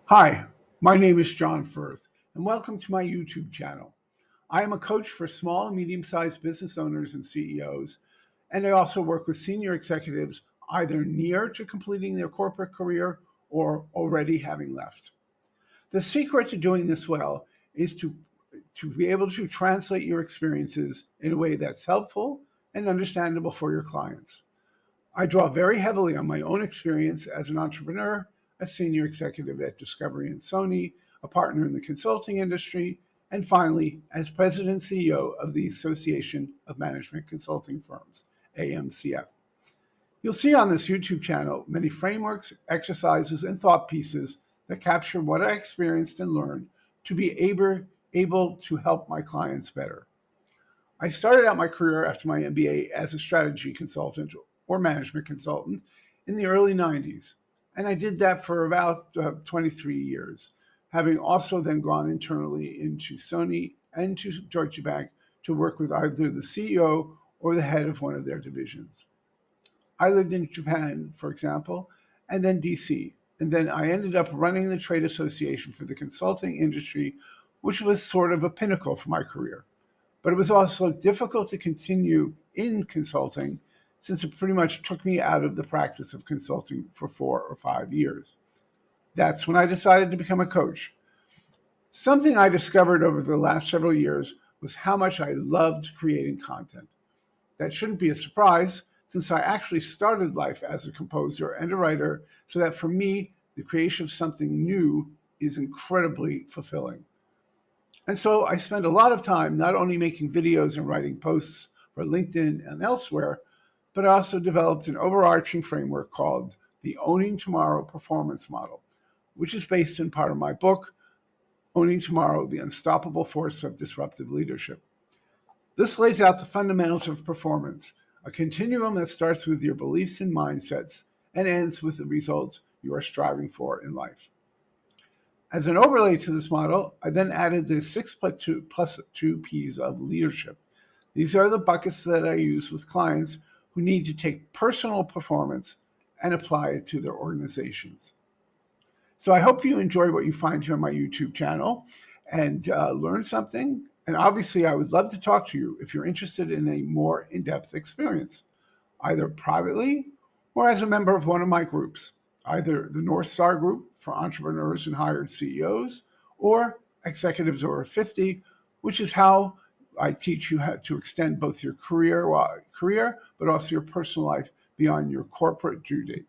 Hi, my name is John Firth, and welcome to my YouTube channel. I am a coach for small and medium-sized business owners and CEOs, and I also work with senior executives either near to completing their corporate career or already having left. The secret to doing this well is to be able to translate your experiences in a way that's helpful and understandable for your clients. I draw very heavily on my own experience as an entrepreneur, a senior executive at Discovery and Sony, a partner in the consulting industry, and finally, as president and CEO of the Association of Management Consulting Firms, AMCF. You'll see on this YouTube channel many frameworks, exercises, and thought pieces that capture what I experienced and learned to be able to help my clients better. I started out my career after my MBA as a strategy consultant or management consultant in the early 90s. And I did that for about 23 years, having also then gone internally into Sony and to Deutsche Bank to work with either the CEO or the head of one of their divisions. I lived in Japan, for example, and then DC. And then I ended up running the trade association for the consulting industry, which was sort of a pinnacle for my career. But it was also difficult to continue in consulting since it pretty much took me out of the practice of consulting for 4 or 5 years. That's when I decided to become a coach. Something I discovered over the last several years was how much I loved creating content. That shouldn't be a surprise since I actually started life as a composer and a writer, so that for me, the creation of something new is incredibly fulfilling. And so I spend a lot of time not only making videos and writing posts for LinkedIn and elsewhere, but I also developed an overarching framework called the Owning Tomorrow Performance Model, which is based in part of my book, Owning Tomorrow, The Unstoppable Force of Disruptive Leadership. This lays out the fundamentals of performance, a continuum that starts with your beliefs and mindsets and ends with the results you are striving for in life. As an overlay to this model, I then added the 6+2 P's of leadership. These are the buckets that I use with clients who need to take personal performance and apply it to their organizations. So I hope you enjoy what you find here on my YouTube channel and learn something. And obviously, I would love to talk to you if you're interested in a more in-depth experience, either privately or as a member of one of my groups, either the North Star Group for entrepreneurs and hired CEOs or Executives Over 50, which is how I teach you how to extend both your career, but also your personal life beyond your corporate due date.